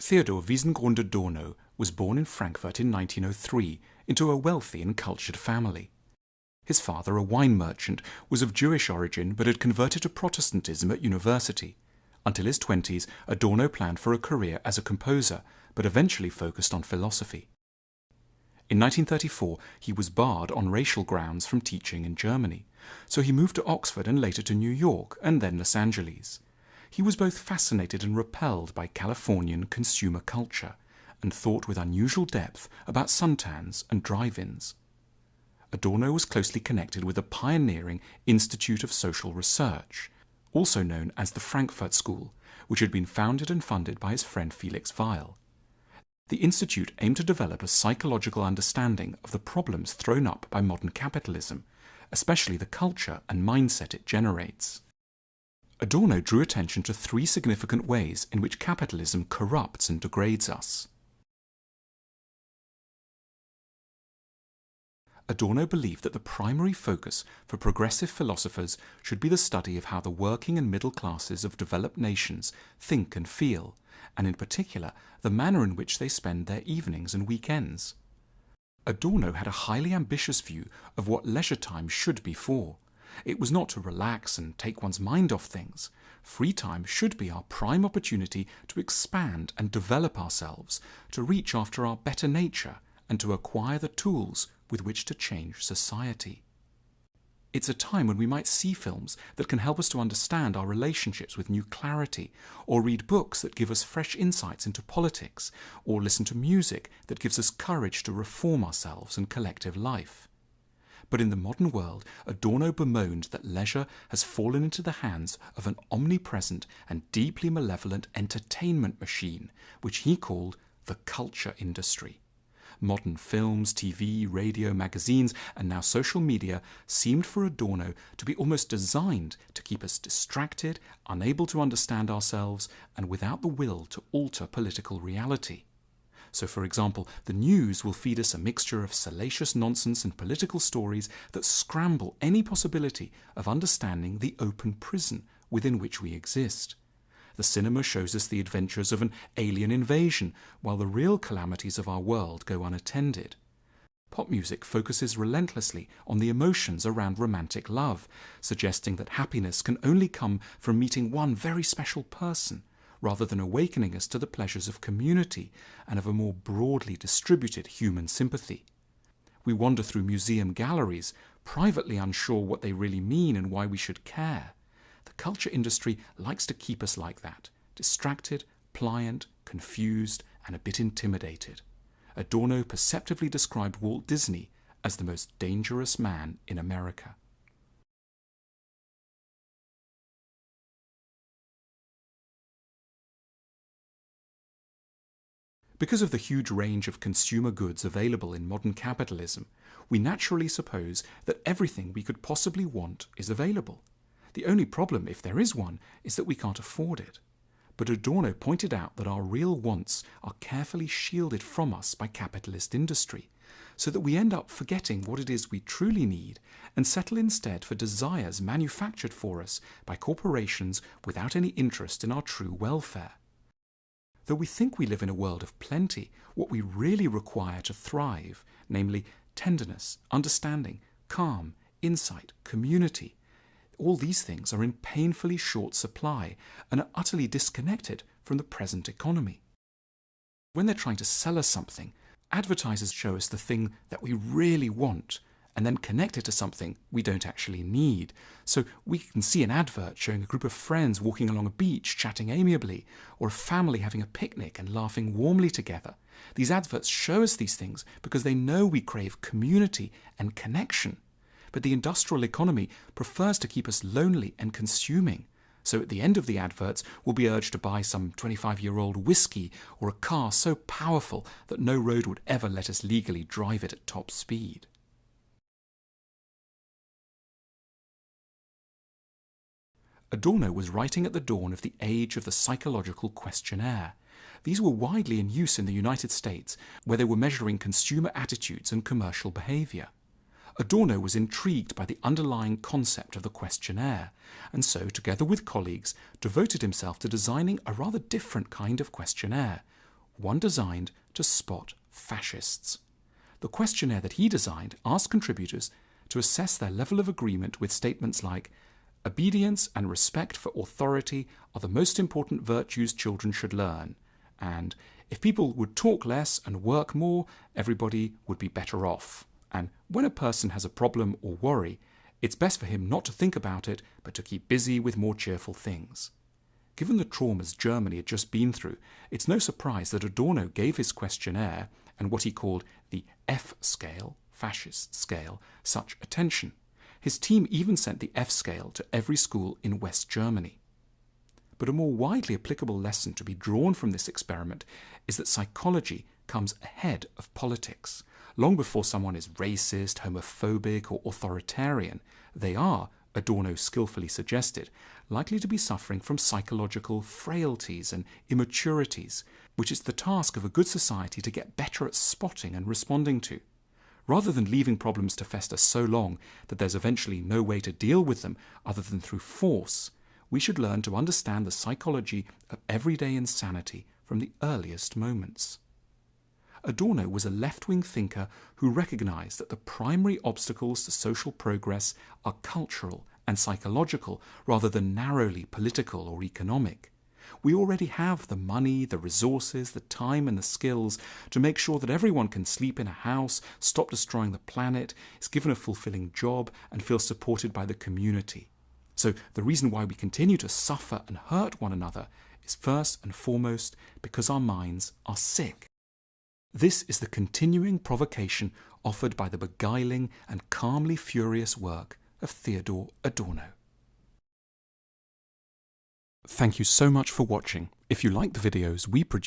Theodor Wiesengrund Adorno was born in Frankfurt in 1903 into a wealthy and cultured family. His father, a wine merchant, was of Jewish origin but had converted to Protestantism at university. Until his 20s, Adorno planned for a career as a composer, but eventually focused on philosophy. In 1934, he was barred on racial grounds from teaching in Germany, so he moved to Oxford and later to New York and then Los Angeles. He was both fascinated and repelled by Californian consumer culture and thought with unusual depth about suntans and drive-ins. Adorno was closely connected with a pioneering Institute of Social Research, also known as the Frankfurt School, which had been founded and funded by his friend Felix Weil. The institute aimed to develop a psychological understanding of the problems thrown up by modern capitalism, especially the culture and mindset it generates. Adorno drew attention to three significant ways in which capitalism corrupts and degrades us. Adorno believed that the primary focus for progressive philosophers should be the study of how the working and middle classes of developed nations think and feel, and in particular the manner in which they spend their evenings and weekends. Adorno had a highly ambitious view of what leisure time should be for. It was not to relax and take one's mind off things. Free time should be our prime opportunity to expand and develop ourselves, to reach after our better nature, and to acquire the tools with which to change society. It's a time when we might see films that can help us to understand our relationships with new clarity, or read books that give us fresh insights into politics, or listen to music that gives us courage to reform ourselves and collective life. But in the modern world, Adorno bemoaned that leisure has fallen into the hands of an omnipresent and deeply malevolent entertainment machine, which he called the culture industry. Modern films, TV, radio, magazines, and now social media seemed for Adorno to be almost designed to keep us distracted, unable to understand ourselves, and without the will to alter political reality. So, for example, the news will feed us a mixture of salacious nonsense and political stories that scramble any possibility of understanding the open prison within which we exist. The cinema shows us the adventures of an alien invasion, while the real calamities of our world go unattended. Pop music focuses relentlessly on the emotions around romantic love, suggesting that happiness can only come from meeting one very special person, rather than awakening us to the pleasures of community and of a more broadly distributed human sympathy. We wander through museum galleries, privately unsure what they really mean and why we should care. The culture industry likes to keep us like that, distracted, pliant, confused, and a bit intimidated. Adorno perceptively described Walt Disney as the most dangerous man in America. Because of the huge range of consumer goods available in modern capitalism, we naturally suppose that everything we could possibly want is available. The only problem, if there is one, is that we can't afford it. But Adorno pointed out that our real wants are carefully shielded from us by capitalist industry, so that we end up forgetting what it is we truly need and settle instead for desires manufactured for us by corporations without any interest in our true welfare. Though we think we live in a world of plenty, what we really require to thrive, namely tenderness, understanding, calm, insight, community, all these things are in painfully short supply and are utterly disconnected from the present economy. When they're trying to sell us something, advertisers show us the thing that we really want and then connect it to something we don't actually need. So we can see an advert showing a group of friends walking along a beach, chatting amiably, or a family having a picnic and laughing warmly together. These adverts show us these things because they know we crave community and connection. But the industrial economy prefers to keep us lonely and consuming. So at the end of the adverts, we'll be urged to buy some 25-year-old whiskey or a car so powerful that no road would ever let us legally drive it at top speed. Adorno was writing at the dawn of the age of the psychological questionnaire. These were widely in use in the United States, where they were measuring consumer attitudes and commercial behavior. Adorno was intrigued by the underlying concept of the questionnaire, and so, together with colleagues, devoted himself to designing a rather different kind of questionnaire, one designed to spot fascists. The questionnaire that he designed asked contributors to assess their level of agreement with statements like, "Obedience and respect for authority are the most important virtues children should learn," and "If people would talk less and work more, everybody would be better off," and "When a person has a problem or worry, it's best for him not to think about it, but to keep busy with more cheerful things." Given the traumas Germany had just been through, it's no surprise that Adorno gave his questionnaire and what he called the F scale, fascist scale, such attention. His team even sent the F scale to every school in West Germany. But a more widely applicable lesson to be drawn from this experiment is that psychology comes ahead of politics. Long before someone is racist, homophobic, or authoritarian, they are, Adorno skillfully suggested, likely to be suffering from psychological frailties and immaturities, which it's the task of a good society to get better at spotting and responding to. Rather than leaving problems to fester so long that there's eventually no way to deal with them other than through force, we should learn to understand the psychology of everyday insanity from the earliest moments. Adorno was a left-wing thinker who recognized that the primary obstacles to social progress are cultural and psychological rather than narrowly political or economic. We already have the money, the resources, the time and the skills to make sure that everyone can sleep in a house, stop destroying the planet, is given a fulfilling job and feel supported by the community. So the reason why we continue to suffer and hurt one another is first and foremost because our minds are sick. This is the continuing provocation offered by the beguiling and calmly furious work of Théodore Adorno. Thank you so much for watching. If you like the videos we produce,